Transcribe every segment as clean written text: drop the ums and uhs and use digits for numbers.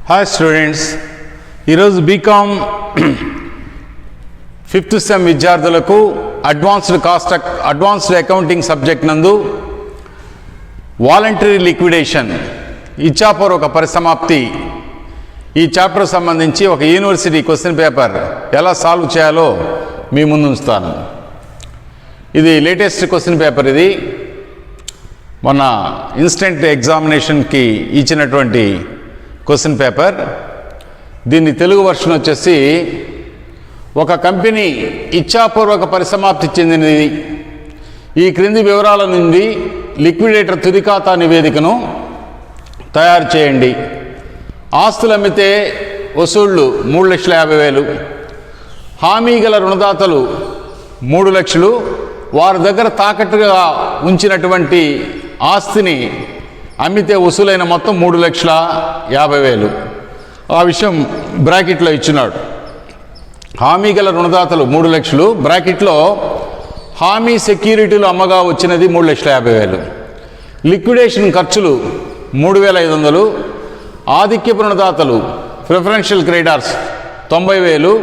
Hi students, ఈరోజు BCom 5th sem విద్యార్థులకు advanced accounting subject నందు వాలంటరీ లిక్విడేషన్ ఇచ్ఛాపూర్వక పరిసమాప్తి ఈ చాప్టర్ సంబంధించి ఒక యూనివర్సిటీ క్వశ్చన్ పేపర్ ఎలా సాల్వ్ చేయాలో మీ ముందు ఉంచుతాను. ఇది లేటెస్ట్ క్వశ్చన్ పేపర్. ఇది మొన్న ఇన్స్టెంట్ ఎగ్జామినేషన్కి ఇచ్చినటువంటి క్వశ్చన్ పేపర్. దీన్ని తెలుగు వర్షన్ వచ్చేసి, ఒక కంపెనీ ఇచ్ఛాపూర్వక పరిసమాప్తి చెందినది. ఈ క్రింది వివరాల నుండి లిక్విడేటర్ తుది ఖాతా నివేదికను తయారు చేయండి. ఆస్తులు అమ్మితే వసూళ్లు 3,50,000, హామీ గల రుణదాతలు 3 లక్షలు, వారి దగ్గర తాకట్టుగా ఉంచినటువంటి ఆస్తిని అమ్మితే వసూలైన మొత్తం 3,50,000. ఆ విషయం బ్రాకెట్లో ఇచ్చినాడు. హామీ గల రుణదాతలు 3 లక్షలు, బ్రాకెట్లో హామీ సెక్యూరిటీలు అమ్మగా వచ్చినది 3,50,000. లిక్విడేషన్ ఖర్చులు 3,500. ఆధిక్యపు రుణదాతలు ప్రిఫరెన్షియల్ క్రెడిటార్స్ 90,000.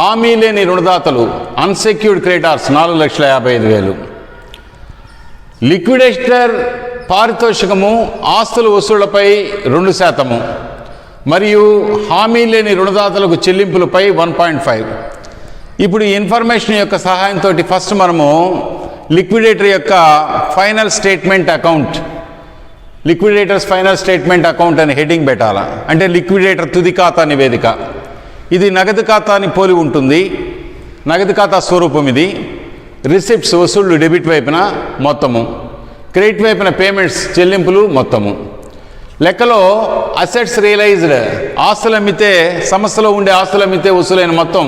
హామీ లేని రుణదాతలు అన్సెక్యూర్డ్ క్రెడిటార్స్ 4,55,000. లిక్విడేటర్ పారితోషికము ఆస్తుల వసూళ్లపై 2% మరియు హామీ లేని రుణదాతలకు చెల్లింపులపై 1.5. ఇప్పుడు ఈ ఇన్ఫర్మేషన్ యొక్క సహాయంతో ఫస్ట్ మనము లిక్విడేటర్ యొక్క final statement account, liquidators final statement account అని హెడ్డింగ్ పెట్టాలా. అంటే లిక్విడేటర్ తుది ఖాతా నివేదిక. ఇది నగదు ఖాతాని పోలి ఉంటుంది. నగదు ఖాతా స్వరూపం ఇది. రిసిప్ట్స్ వసూళ్లు డెబిట్ వైపున మొత్తము, క్రెడిట్ వైపున పేమెంట్స్ చెల్లింపులు మొత్తము. లెక్కలో అసెట్స్ రియలైజ్డ్ ఆస్తులు అమ్మితే, సంస్థలో ఉండే ఆస్తులు అమ్మితే వసూలైన మొత్తం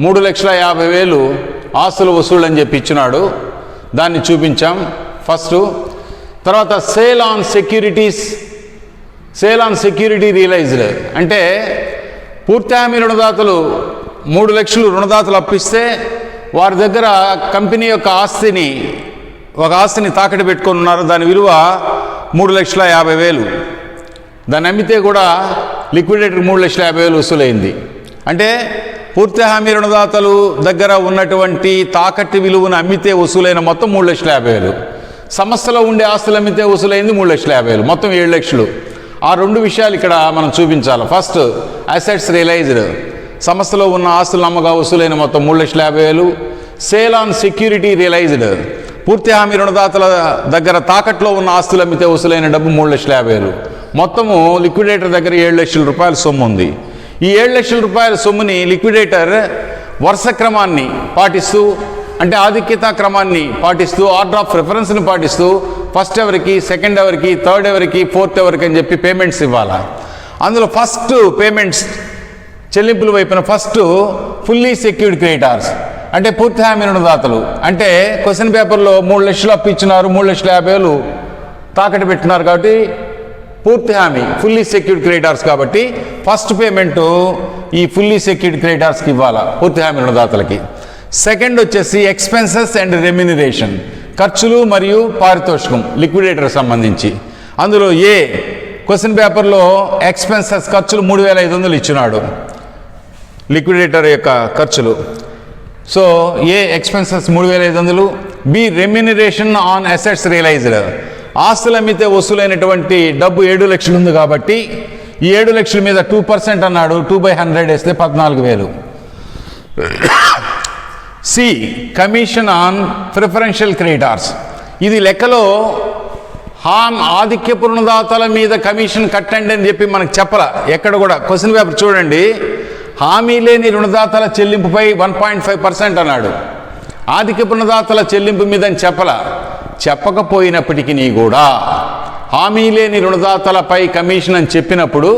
3,50,000 ఆస్తులు వసూళ్ళు అని చెప్పి ఇచ్చినాడు. దాన్ని చూపించాం ఫస్ట్. తర్వాత సేల్ ఆన్ సెక్యూరిటీ రియలైజ్డ్ అంటే పూర్తి హామీ రుణదాతలు 3 లక్షలు రుణదాతలు అప్పిస్తే వారి దగ్గర కంపెనీ యొక్క ఒక ఆస్తిని తాకట్టు పెట్టుకొని ఉన్నారు. దాని విలువ 3,50,000. దాన్ని అమ్మితే కూడా లిక్విడేటర్ 3,50,000 వసూలైంది. అంటే పూర్తి హామీ రుణదాతలు దగ్గర ఉన్నటువంటి తాకట్టు విలువను అమ్మితే వసూలైన మొత్తం 3,50,000. సంస్థలో ఉండే ఆస్తులు అమ్మితే వసూలైంది 3,50,000, మొత్తం 7 లక్షలు. ఆ 2 విషయాలు ఇక్కడ మనం చూపించాలి. ఫస్ట్ అసెట్స్ రియలైజ్డ్, సంస్థలో ఉన్న ఆస్తులు అమ్మగా వసూలైన మొత్తం 3,50,000. సేల్ ఆన్ సెక్యూరిటీ రియలైజ్డ్, పూర్తి హామీ రుణదాతల దగ్గర తాకట్లో ఉన్న ఆస్తులు అమ్మితే వసూలైన డబ్బు 3,50,000. మొత్తము లిక్విడేటర్ దగ్గర 7 లక్షల రూపాయల సొమ్ము ఉంది. ఈ 7 లక్షల రూపాయల సొమ్ముని లిక్విడేటర్ వరుస క్రమాన్ని పాటిస్తూ, అంటే ఆధిక్యత క్రమాన్ని పాటిస్తూ, ఆర్డర్ ఆఫ్ ప్రిఫరెన్స్ని పాటిస్తూ ఫస్ట్ ఎవరికి, సెకండ్ ఎవరికి, థర్డ్ ఎవరికి, ఫోర్త్ ఎవరికి అని చెప్పి పేమెంట్స్ ఇవ్వాలి. అందులో ఫస్ట్ పేమెంట్స్ చెల్లింపుల వైపున ఫస్ట్ ఫుల్లీ సెక్యూర్డ్ క్రెడిటార్స్ అంటే పూర్తి హామీ రుణదాతలు. అంటే క్వశ్చన్ పేపర్లో 3 లక్షలు అప్పు ఇచ్చినారు, 3,50,000 తాకట్టు పెట్టినారు కాబట్టి పూర్తి హామీ ఫుల్లీ సెక్యూర్డ్ క్రెడిటార్స్ కాబట్టి ఫస్ట్ పేమెంట్ ఈ ఫుల్లీ సెక్యూర్డ్ క్రెడిటార్స్కి ఇవ్వాలా, పూర్తి హామీ రుణదాతలకి. సెకండ్ వచ్చేసి ఎక్స్పెన్సెస్ అండ్ రెమ్యునరేషన్, ఖర్చులు మరియు పారితోషికం లిక్విడేటర్ సంబంధించి. అందులో క్వశ్చన్ పేపర్లో ఎక్స్పెన్సెస్ ఖర్చులు 3,500 ఇచ్చినాడు, లిక్విడేటర్ యొక్క ఖర్చులు. So expenses 3,500. Remuneration on assets realised, ఆస్తులు అమ్మితే వసూలైనటువంటి డబ్బు 7 లక్షలు ఉంది కాబట్టి ఈ 7 లక్షల మీద 2% అన్నాడు. 2/100 వేస్తే 14,000. కమిషన్ ఆన్ ప్రిఫరెన్షియల్ క్రెడిటార్స్, ఇది లెక్కలో ఆధిక్యపు రుణదాతల మీద కమిషన్ కట్టండి అని చెప్పి మనకు చెప్పలా ఎక్కడ కూడా. క్వశ్చన్ పేపర్ చూడండి, హామీ లేని రుణదాతల చెల్లింపుపై 1.5% అన్నాడు. ఆధిక్యపు రుణదాతల చెల్లింపు మీద అని చెప్పకపోయినప్పటికీ కూడా హామీ లేని రుణదాతలపై కమిషన్ అని చెప్పినప్పుడు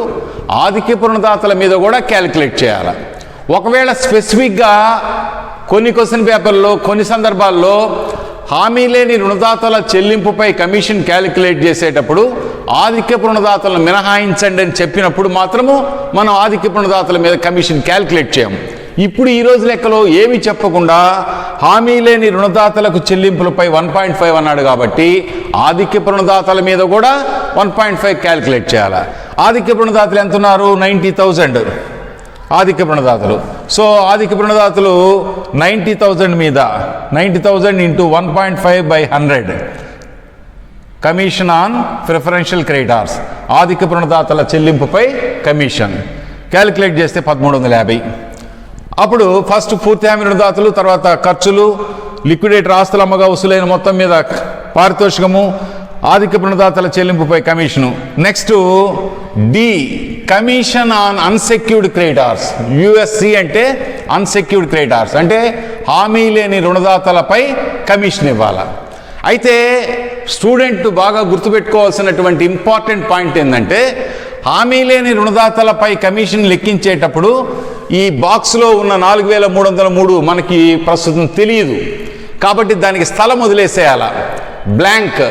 ఆధిక్యపు రుణదాతల మీద కూడా క్యాలిక్యులేట్ చేయాలి. ఒకవేళ స్పెసిఫిక్గా కొన్ని క్వశ్చన్ పేపర్లో కొన్ని సందర్భాల్లో హామీ లేని రుణదాతల చెల్లింపుపై కమిషన్ క్యాలిక్యులేట్ చేసేటప్పుడు ఆధిక్యపు రుణదాతలను మినహాయించండి అని చెప్పినప్పుడు మాత్రము మనం ఆధిక్యపు రుణదాతల మీద కమిషన్ క్యాలిక్యులేట్ చేయము. ఇప్పుడు ఈరోజు లెక్కలో ఏమి చెప్పకుండా హామీ లేని రుణదాతలకు చెల్లింపులపై 1.5 అన్నాడు కాబట్టి ఆధిక్యపు రుణదాతల మీద కూడా 1.5 క్యాలిక్యులేట్ చేయాలి. ఆధిక్యపు రుణదాతలు ఎంత ఉన్నారు? 90,000 ఆధిక్యపు రుణదాతలు. సో ఆధిక్యపు రుణదాతలు 90,000 మీద 90,000 into 1.5/100 commission on preferential creditors, ఆధిక్యపు రుణదాతల చెల్లింపుపై కమిషన్ క్యాలిక్యులేట్ చేస్తే 1350. అప్పుడు ఫస్ట్ పూర్తి హామీ రుణదాతలు, తర్వాత ఖర్చులు, లిక్విడేటర్ ఆస్తుల అమ్మగా వసూలైన మొత్తం మీద పారితోషికము, ఆధిక్యపు రుణదాతల చెల్లింపుపై commission. Next the commission on unsecured creditors. USC అంటే అన్సెక్యూర్డ్ క్రెడిటార్స్, అంటే హామీ లేని రుణదాతలపై కమిషన్ ఇవ్వాలి. అయితే స్టూడెంట్ బాగా గుర్తుపెట్టుకోవాల్సినటువంటి ఇంపార్టెంట్ పాయింట్ ఏంటంటే, హామీ లేని రుణదాతలపై కమిషన్ లెక్కించేటప్పుడు ఈ బాక్స్లో ఉన్న 4,303 మనకి ప్రస్తుతం తెలియదు, కాబట్టి దానికి స్థలం వదిలేసేయాల, బ్లాంక్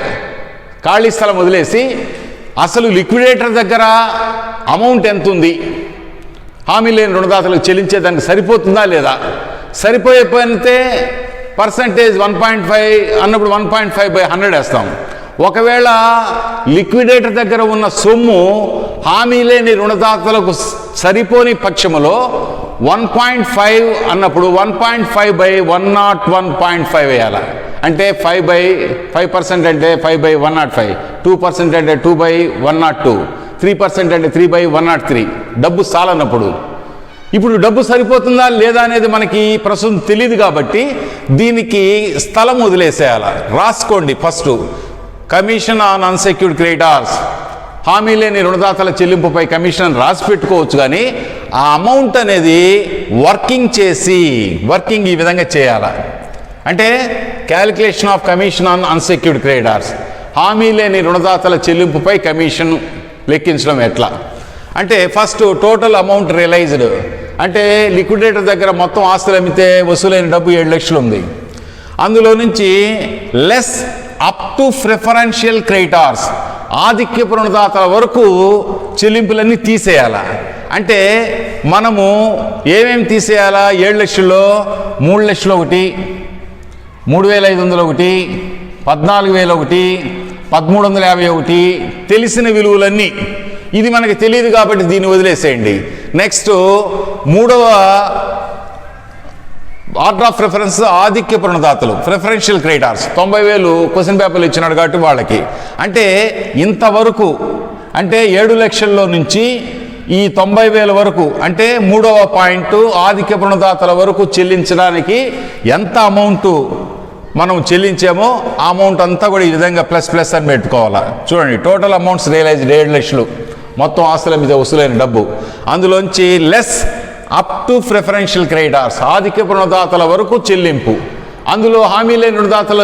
ఖాళీ స్థలం వదిలేసి అసలు లిక్విడేటర్ దగ్గర అమౌంట్ ఎంత ఉంది, హామీ లేని రుణదాతలకు చెల్లించేదానికి సరిపోతుందా లేదా, సరిపోయితే పర్సంటేజ్ 1.5 అన్నప్పుడు 1.5/100 వేస్తాం. ఒకవేళ లిక్విడేటర్ దగ్గర ఉన్న సొమ్ము హామీ లేని రుణదాతలకు సరిపోని పక్షములో 1.5 అన్నప్పుడు 1.5/101.5 వేయాలి. అంటే 5% అంటే 5/105, 2% అంటే 2/102, 3% అంటే 3/103. డబ్బు చాలన్నప్పుడు ఇప్పుడు డబ్బు సరిపోతుందా లేదా అనేది మనకి ప్రస్తుతం తెలియదు, కాబట్టి దీనికి స్థలం వదిలేసేయాలి. రాసుకోండి, first commission on unsecured creditors, హామీ లేని రుణదాతల చెల్లింపుపై కమిషన్ రాసి పెట్టుకోవచ్చు, కానీ ఆ అమౌంట్ అనేది వర్కింగ్ ఈ విధంగా చేయాలి. అంటే calculation of commission on unsecured creditors, హామీ లేని రుణదాతల చెల్లింపుపై కమిషన్ లెక్కించడం ఎట్లా అంటే, ఫస్ట్ టోటల్ అమౌంట్ రియలైజ్డ్ అంటే లిక్విడేటర్ దగ్గర మొత్తం ఆస్తులు అమ్మితే వసూలైన డబ్బు 7 లక్షలు ఉంది. అందులో నుంచి less up to preferential creditors, ఆధిక్యపు రుణదాతల వరకు చెల్లింపులన్నీ తీసేయాలా. అంటే మనము ఏమేమి తీసేయాలా? 7 లక్షల్లో 3 లక్షలు ఒకటి, 3,500 ఒకటి, 14,000 ఒకటి, 1,350 ఒకటి, తెలిసిన విలువలన్నీ. ఇది మనకి తెలియదు కాబట్టి దీన్ని వదిలేసేయండి. నెక్స్ట్ మూడవ ఆర్డర్ ఆఫ్ ప్రిఫరెన్స్ ఆధిక్యపు రుణదాతలు, ప్రిఫరెన్షియల్ క్రెడిటార్స్ 90,000 క్వశ్చన్ పేపర్లు ఇచ్చినాడు కాబట్టి వాళ్ళకి. అంటే ఇంతవరకు అంటే 7 లక్షల్లో నుంచి ఈ 90,000 వరకు, అంటే మూడవ పాయింట్ ఆధిక్యపు రుణదాతల వరకు చెల్లించడానికి ఎంత అమౌంట్ మనం చెల్లించామో ఆ అమౌంట్ అంతా కూడా ఈ విధంగా ప్లస్ అని పెట్టుకోవాలా. చూడండి, టోటల్ అమౌంట్స్ రియలైజ్డ్ 7 లక్షలు మొత్తం ఆస్తుల మీద వసూలైన డబ్బు. అందులోంచి less up to preferential creditors, ఆధిక్యపు రుణదాతల వరకు చెల్లింపు. అందులో హామీ లేని రుణదాతల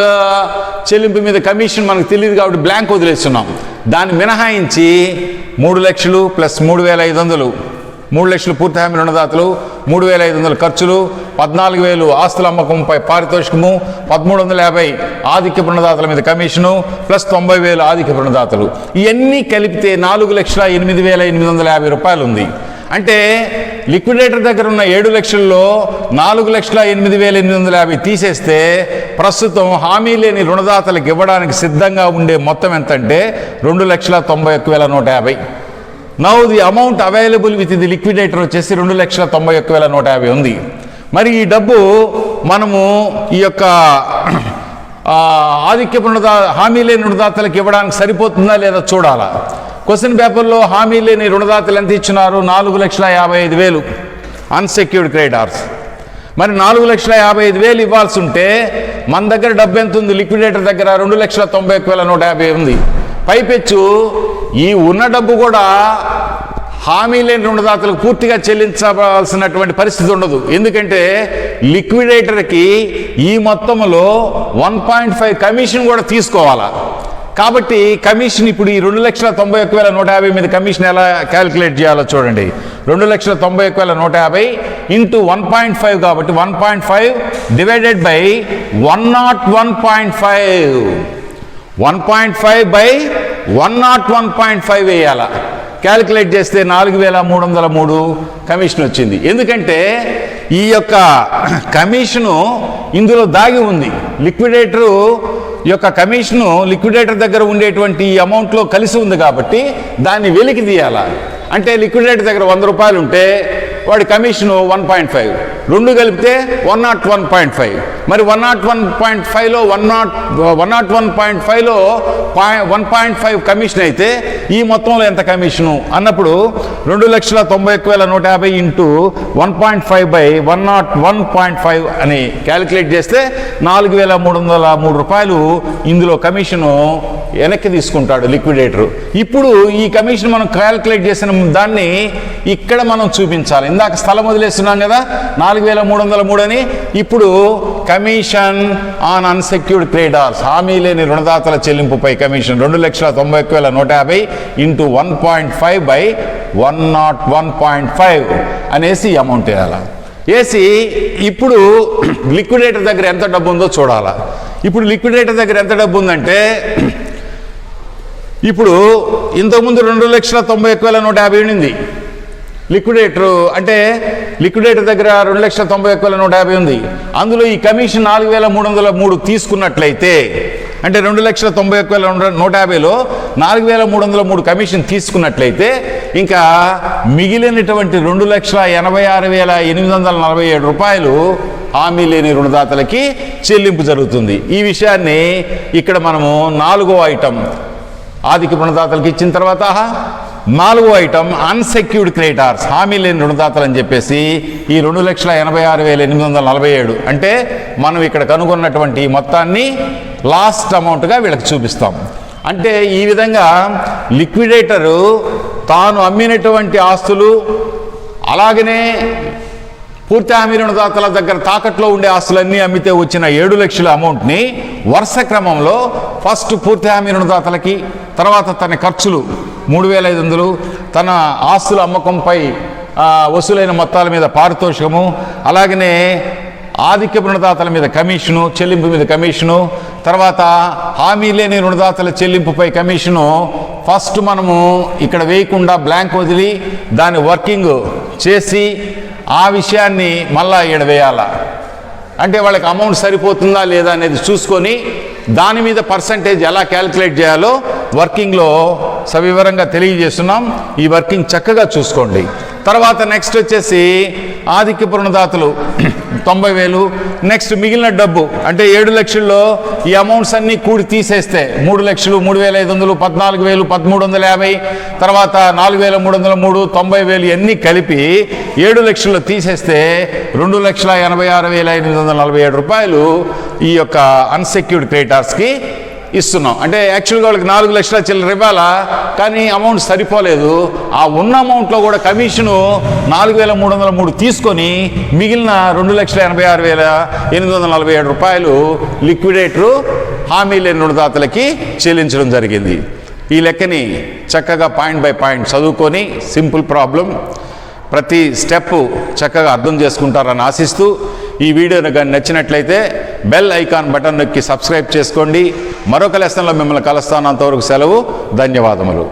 చెల్లింపు మీద కమిషన్ మనకు తెలియదు కాబట్టి బ్లాంక్ వదిలేస్తున్నాం. దాన్ని మినహాయించి 3 లక్షలు ప్లస్ 3,500, 3 లక్షలు పూర్తి హామీ రుణదాతలు, 3,500 ఖర్చులు, 14,000 ఆస్తుల అమ్మకంపై పారితోషికము, 1,350 ఆధిక్యపు రుణదాతల మీద కమిషను, ప్లస్ 90,000 ఆధిక్యపు రుణదాతలు. ఇవన్నీ కలిపితే 4,08,850 రూపాయలు ఉంది. అంటే లిక్విడేటర్ దగ్గర ఉన్న 7 లక్షల్లో 4,08,850 తీసేస్తే ప్రస్తుతం హామీ లేని రుణదాతలకు ఇవ్వడానికి సిద్ధంగా ఉండే మొత్తం ఎంతంటే 2,91,150. Now the amount available with the liquidator వచ్చేసి 2,91,150 ఉంది. మరి ఈ డబ్బు మనము ఈ యొక్క ఆధిక్యపు హామీ లేని రుణదాతలకు ఇవ్వడానికి సరిపోతుందా లేదా చూడాలా. క్వశ్చన్ పేపర్లో హామీ లేని రుణదాతలు ఎంత ఇచ్చినారు? 4,55,000 అన్సెక్యూర్డ్ క్రెడిటార్స్. మరి 4,55,000 ఇవ్వాల్సి ఉంటే మన దగ్గర డబ్బు ఎంత ఉంది? లిక్విడేటర్ దగ్గర 2,91,150 ఉంది. పైపెచ్చు ఈ ఉన్న డబ్బు కూడా హామీ లేని రుణదాతలకు పూర్తిగా చెల్లించవలసినటువంటి పరిస్థితి ఉండదు. ఎందుకంటే లిక్విడేటర్కి ఈ మొత్తంలో 1.5 కమిషన్ కూడా తీసుకోవాలా. కాబట్టి కమిషన్ ఇప్పుడు ఈ 2,91,150 మీద కమిషన్ ఎలా క్యాలిక్యులేట్ చేయాలో చూడండి. 2,91,150 ఇంటూ 1.5 కాబట్టి 1.5 డివైడెడ్ బై 101.5, 1.5/101.5 వేయాలా. క్యాలిక్యులేట్ చేస్తే 4,303 కమిషన్ వచ్చింది. ఎందుకంటే ఈ యొక్క కమిషను ఇందులో దాగి ఉంది. లిక్విడేటరు ఈ యొక్క కమిషను లిక్విడేటర్ దగ్గర ఉండేటువంటి ఈ అమౌంట్లో కలిసి ఉంది కాబట్టి దాన్ని వెలికి తీయాలా. అంటే లిక్విడేటర్ దగ్గర 100 రూపాయలు ఉంటే వాడి కమిషను 1.5, రెండు కలిపితే 101.5. మరి 101.5లో 101.5లో 1.5 కమిషన్ అయితే ఈ మొత్తంలో ఎంత కమిషను అన్నప్పుడు 2,91,150 ఇంటూ 1.5/101.5 అని క్యాలిక్యులేట్ చేస్తే 4,303 రూపాయలు ఇందులో కమిషను వెనక్కి తీసుకుంటాడు లిక్విడేటరు. ఇప్పుడు ఈ కమిషన్ మనం క్యాలిక్యులేట్ చేసిన దాన్ని ఇక్కడ మనం చూపించాలి. ఇందాక స్థలం వదిలేస్తున్నాం కదా 4,303 అని. ఇప్పుడు కమిషన్ ఆన్ అన్సెక్యూర్డ్ క్రెడిటార్స్, హామీ లేని రుణదాతల చెల్లింపుపై కమిషన్ 2,91,150 ఇంటూ 1.5/101.5 అనేసి అమౌంట్ వేయాలి. వేసి ఇప్పుడు లిక్విడేటర్ దగ్గర ఎంత డబ్బు ఉందో చూడాలా. ఇప్పుడు లిక్విడేటర్ దగ్గర ఎంత డబ్బు ఉందంటే, ఇప్పుడు ఇంతకుముందు 2,91,150 ఉండింది లిక్విడేటర్. అంటే లిక్విడేటర్ దగ్గర 2,91,150 ఉంది. అందులో ఈ కమిషన్ 4,303 తీసుకున్నట్లయితే, అంటే 2,91,150లో 4,303 కమిషన్ తీసుకున్నట్లయితే ఇంకా మిగిలినటువంటి 2,86,847 రూపాయలు హామీ లేని రుణదాతలకి చెల్లింపు జరుగుతుంది. ఈ విషయాన్ని ఇక్కడ మనము 4వ ఐటమ్ ఆర్థిక రుణదాతలకు ఇచ్చిన తర్వాత 4వ ఐటమ్ అన్సెక్యూర్డ్ క్రెడిటార్స్, హామీ లేని రుణదాతలు అని చెప్పేసి ఈ 2,86,847 అంటే మనం ఇక్కడ కనుగొన్నటువంటి మొత్తాన్ని లాస్ట్ అమౌంట్గా వీళ్ళకి చూపిస్తాం. అంటే ఈ విధంగా లిక్విడేటరు తాను అమ్మినటువంటి ఆస్తులు అలాగనే పూర్తి హామీ రుణదాతల దగ్గర తాకట్లో ఉండే ఆస్తులన్నీ అమ్మితే వచ్చిన 7 లక్షల అమౌంట్ని వరుస క్రమంలో ఫస్ట్ పూర్తి హామీ రుణదాతలకి, తర్వాత తన ఖర్చులు 3,500, తన ఆస్తుల అమ్మకంపై వసూలైన మొత్తాల మీద పారితోషికము, అలాగనే ఆధిక్య రుణదాతల మీద కమిషను, చెల్లింపు మీద కమిషను, తర్వాత హామీ లేని రుణదాతల చెల్లింపుపై కమిషను ఫస్ట్ మనము ఇక్కడ వేయకుండా బ్లాంక్ వదిలి దాన్ని వర్కింగ్ చేసి ఆ విషయాన్ని మళ్ళా ఈడ వేయాలా. అంటే వాళ్ళకి అమౌంట్ సరిపోతుందా లేదా అనేది చూసుకొని దాని మీద పర్సంటేజ్ ఎలా క్యాలిక్యులేట్ చేయాలో వర్కింగ్లో సవివరంగా తెలియజేస్తున్నాం. ఈ వర్కింగ్ చక్కగా చూసుకోండి. తర్వాత నెక్స్ట్ వచ్చేసి ఆధిక్య రుణదాతలు 90,000, నెక్స్ట్ మిగిలిన డబ్బు అంటే 7 లక్షల్లో ఈ అమౌంట్స్ అన్నీ కూడి తీసేస్తే 3 లక్షలు, 3,500, 14,000, 1,350, తర్వాత 4,303, 90,000 ఇవన్నీ కలిపి 7 లక్షల్లో తీసేస్తే 2,86,847 రూపాయలు ఈ యొక్క అన్సెక్యూర్డ్ క్రెడిటార్స్కి ఇస్తున్నాం. అంటే యాక్చువల్గా వాళ్ళకి 4 లక్షల చిల్లర ఇవ్వాలా, కానీ అమౌంట్ సరిపోలేదు. ఆ ఉన్న అమౌంట్లో కూడా కమిషను 4,303 తీసుకొని మిగిలిన 2,86,847 రూపాయలు లిక్విడేటరు హామీ లేని రుణదాతలకి చెల్లించడం జరిగింది. ఈ లెక్కని చక్కగా పాయింట్ బై పాయింట్ చదువుకొని సింపుల్ ప్రాబ్లం ప్రతి స్టెప్ చక్కగా అర్థం చేసుకుంటారని ఆశిస్తూ ఈ వీడియో కానీ నచ్చినట్లయితే బెల్ ఐకాన్ బటన్ నొక్కి సబ్స్క్రైబ్ చేసుకోండి. మరొక లెసన్లో మిమ్మల్ని కలుస్తాను. అంతవరకు సెలవు. ధన్యవాదములు.